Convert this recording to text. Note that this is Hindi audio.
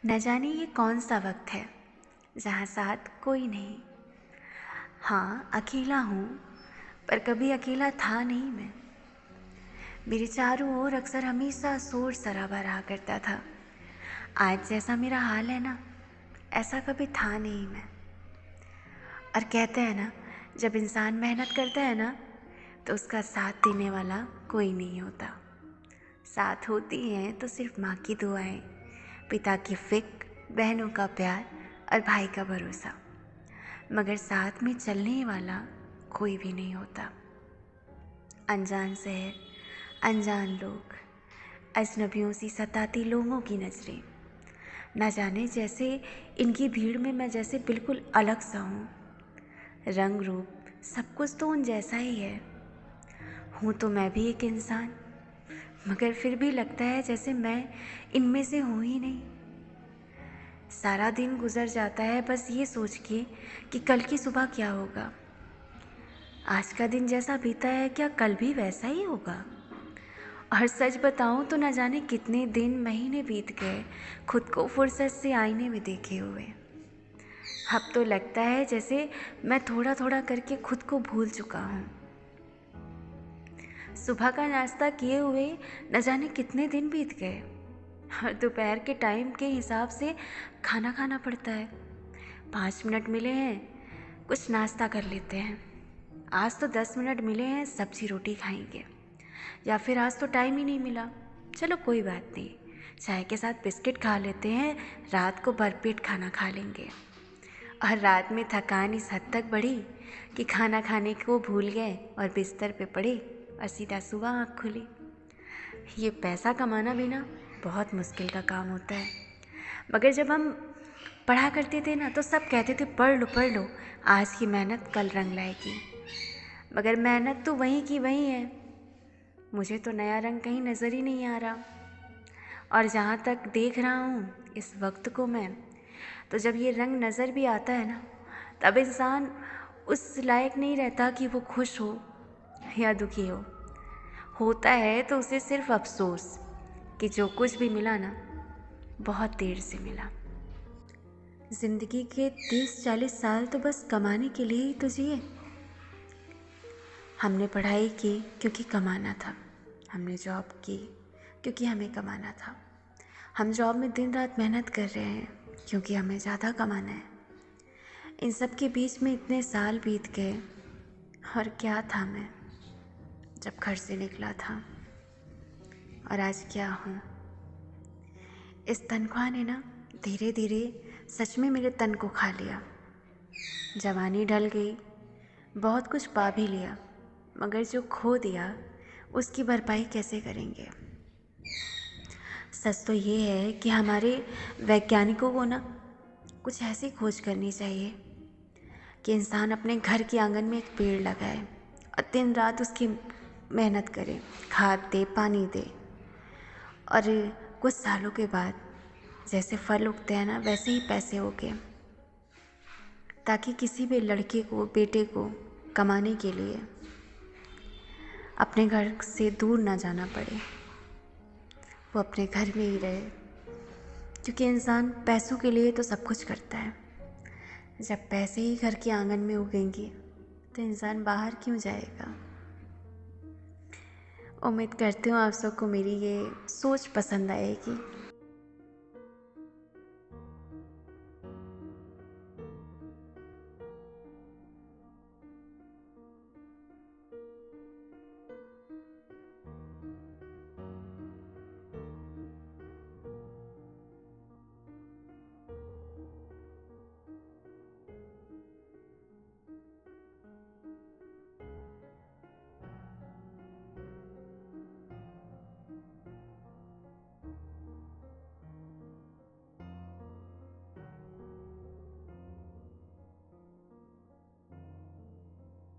न जाने ये कौन सा वक्त है जहाँ साथ कोई नहीं। हाँ, अकेला हूँ, पर कभी अकेला था नहीं मैं। मेरे चारों ओर अक्सर हमेशा शोर शराबा रहा करता था। आज जैसा मेरा हाल है ना, ऐसा कभी था नहीं मैं। और कहते हैं ना, जब इंसान मेहनत करता है ना, तो उसका साथ देने वाला कोई नहीं होता। साथ होती हैं तो सिर्फ माँ की दुआएं, पिता की फिक्र, बहनों का प्यार और भाई का भरोसा, मगर साथ में चलने वाला कोई भी नहीं होता। अनजान शहर, अनजान लोग, अजनबियों सी सताती लोगों की नज़रें, ना जाने जैसे इनकी भीड़ में मैं जैसे बिल्कुल अलग सा हूँ। रंग रूप सब कुछ तो उन जैसा ही है। हूँ तो मैं भी एक इंसान, मगर फिर भी लगता है जैसे मैं इनमें से हूँ ही नहीं। सारा दिन गुजर जाता है बस ये सोच के कि कल की सुबह क्या होगा। आज का दिन जैसा बीता है क्या कल भी वैसा ही होगा। और सच बताऊं तो न जाने कितने दिन महीने बीत गए खुद को फुर्सत से आईने में देखे हुए। अब तो लगता है जैसे मैं थोड़ा थोड़ा करके खुद को भूल चुका हूँ। सुबह का नाश्ता किए हुए न जाने कितने दिन बीत गए और दोपहर के टाइम के हिसाब से खाना खाना पड़ता है। 5 मिनट मिले हैं, कुछ नाश्ता कर लेते हैं। आज तो 10 मिनट मिले हैं, सब्जी रोटी खाएंगे। या फिर आज तो टाइम ही नहीं मिला, चलो कोई बात नहीं, चाय के साथ बिस्किट खा लेते हैं, रात को भरपेट खाना खा लेंगे। और रात में थकान इस हद तक बढ़ी कि खाना खाने को भूल गए और बिस्तर पे पड़े और सीधा सुबह आँख खुली। ये पैसा कमाना भी ना बहुत मुश्किल का काम होता है। मगर जब हम पढ़ा करते थे ना तो सब कहते थे पढ़ लो, आज की मेहनत कल रंग लाएगी। मगर मेहनत तो वहीं की वहीं है, मुझे तो नया रंग कहीं नज़र ही नहीं आ रहा। और जहाँ तक देख रहा हूँ इस वक्त को मैं, तो जब ये रंग नज़र भी आता है ना, तब इंसान उस लायक नहीं रहता कि वो खुश हो या दुखी हो। होता है तो उसे सिर्फ अफसोस कि जो कुछ भी मिला ना, बहुत देर से मिला। ज़िंदगी के 30-40 साल तो बस कमाने के लिए ही तो जिए। हमने पढ़ाई की क्योंकि कमाना था, हमने जॉब की क्योंकि हमें कमाना था। हम जॉब में दिन रात मेहनत कर रहे हैं क्योंकि हमें ज़्यादा कमाना है। इन सब के बीच में इतने साल बीत गए और क्या था मैं जब घर से निकला था, और आज क्या हूँ। इस तनख्वाह ने ना धीरे धीरे सच में मेरे तन को खा लिया। जवानी ढल गई, बहुत कुछ पा भी लिया, मगर जो खो दिया उसकी भरपाई कैसे करेंगे। सच तो ये है कि हमारे वैज्ञानिकों को ना कुछ ऐसी खोज करनी चाहिए कि इंसान अपने घर के आंगन में एक पेड़ लगाए और दिन रात उसकी मेहनत करे, खाद दे, पानी दे, और कुछ सालों के बाद जैसे फल उगते हैं ना वैसे ही पैसे उगे, ताकि किसी भी लड़के को, बेटे को कमाने के लिए अपने घर से दूर ना जाना पड़े, वो अपने घर में ही रहे। क्योंकि इंसान पैसों के लिए तो सब कुछ करता है। जब पैसे ही घर के आंगन में उगेंगे तो इंसान बाहर क्यों जाएगा। उम्मीद करती हूँ आप सबको मेरी ये सोच पसंद आएगी।